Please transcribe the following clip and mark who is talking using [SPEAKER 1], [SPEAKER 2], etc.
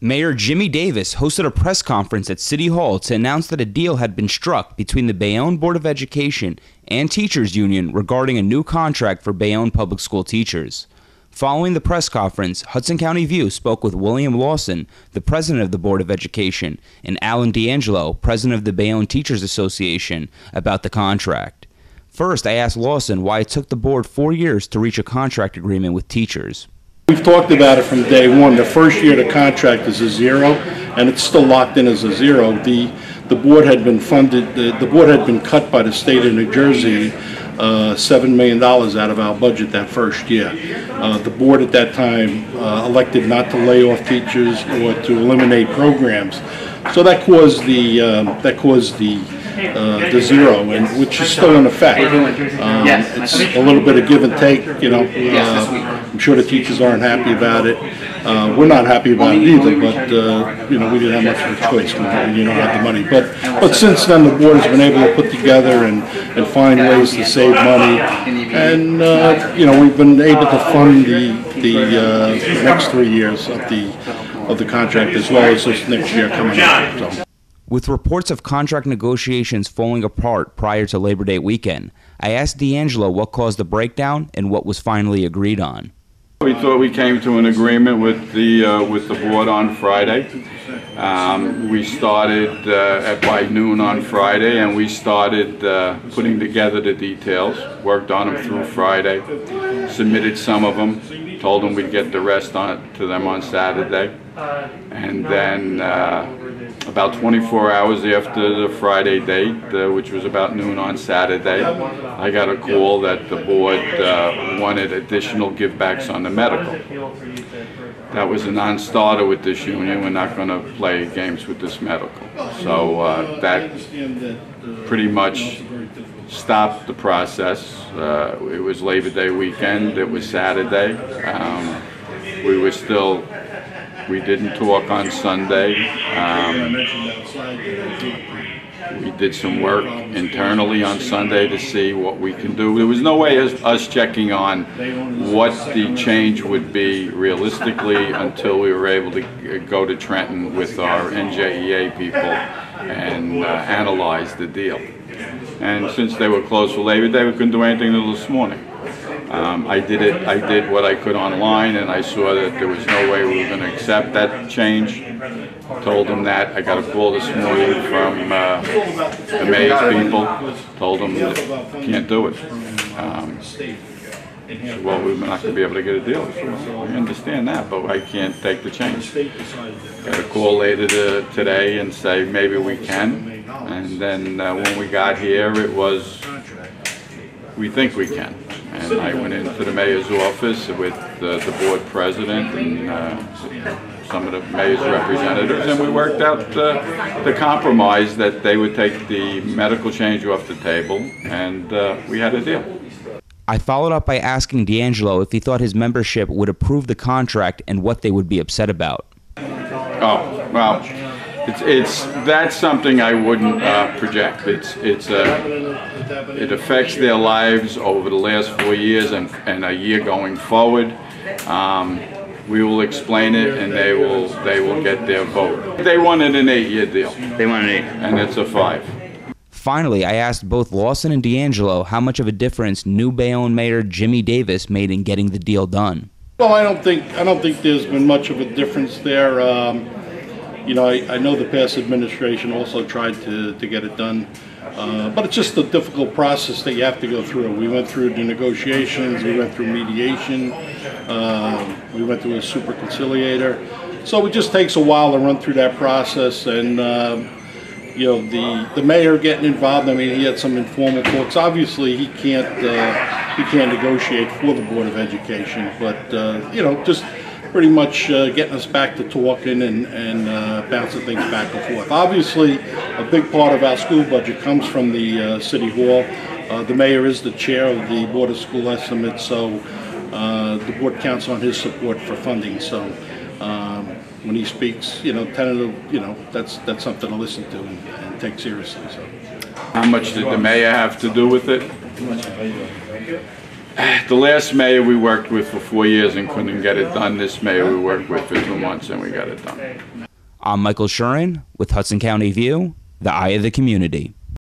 [SPEAKER 1] Mayor Jimmy Davis hosted a press conference at City Hall to announce that a deal had been struck between the Bayonne Board of Education and Teachers Union regarding a new contract for Bayonne public school teachers. Following the press conference, Hudson County View spoke with William Lawson, the president of the Board of Education, and Alan D'Angelo, president of the Bayonne Teachers Association, about the contract. First, I asked Lawson why it took the board 4 years to reach a contract agreement with teachers.
[SPEAKER 2] We've talked about it from day one. The first year of the contract is a zero, and it's still locked in as a zero. The board had been funded. The board had been cut by the state of New Jersey $7 million out of our budget that first year. The board at that time elected not to lay off teachers or to eliminate programs, so that caused the zero, and which is still in effect. It's a little bit of give and take, you know. I'm sure the teachers aren't happy about it. We're not happy about it either, but you know, we didn't have much of a choice when you don't have the money. But since then, the board has been able to put together and find ways to save money, and you know, we've been able to fund the next 3 years of the contract, as well as this next year coming up. So.
[SPEAKER 1] With reports of contract negotiations falling apart prior to Labor Day weekend, I asked D'Angelo what caused the breakdown and what was finally agreed on.
[SPEAKER 3] We thought we came to an agreement with the board on Friday. We started by noon on Friday, and we started putting together the details, worked on them through Friday, submitted some of them, told them we'd get the rest to them on Saturday, and then about 24 hours after the Friday date, which was about noon on Saturday, I got a call that the board wanted additional givebacks on the medical. That was a non-starter with this union. We're not going to play games with this medical. So that pretty much stopped the process. It was Labor Day weekend. It was Saturday. We didn't talk on Sunday. We did some work internally on Sunday to see what we can do. There was no way us checking on what the change would be realistically until we were able to go to Trenton with our NJEA people and analyze the deal. And since they were closed for Labor Day, we couldn't do anything until this morning. I did what I could online, and I saw that there was no way we were going to accept that change. Told them that. I got a call this morning from the mayor's people. Told them that can't do it. Well, we're not going to be able to get a deal. We understand that, but I can't take the change. Got a call later today and say maybe we can. And then when we got here, it was, we think we can. And I went into the mayor's office with the board president and some of the mayor's representatives, and we worked out the compromise that they would take the medical change off the table, and we had a deal.
[SPEAKER 1] I followed up by asking D'Angelo if he thought his membership would approve the contract and what they would be upset about.
[SPEAKER 3] Oh, well, that's something I wouldn't project. It affects their lives over the last 4 years and a year going forward. We will explain it, and they will get their vote. They wanted an 8-year deal.
[SPEAKER 1] They wanted 8,
[SPEAKER 3] and it's a 5.
[SPEAKER 1] Finally, I asked both Lawson and D'Angelo how much of a difference new Bayonne Mayor Jimmy Davis made in getting the deal done.
[SPEAKER 2] Well, I don't think there's been much of a difference there. You know, I know the past administration also tried to get it done, but it's just a difficult process that you have to go through. We went through the negotiations, we went through mediation, we went through a super conciliator. So it just takes a while to run through that process, and you know, the mayor getting involved. I mean, he had some informal talks. Obviously, he can't negotiate for the Board of Education, but you know, just pretty much getting us back to talking and bouncing things back and forth. Obviously, a big part of our school budget comes from the City Hall. The mayor is the chair of the Board of School Estimates, so the board counts on his support for funding. So when he speaks, you know, tentative, you know, that's something to listen to and take seriously. So,
[SPEAKER 3] how much did the mayor have to do with it? The last mayor we worked with for 4 years and couldn't get it done. This mayor we worked with for 2 months and we got it done.
[SPEAKER 1] I'm Michael Shurin with Hudson County View, the eye of the community.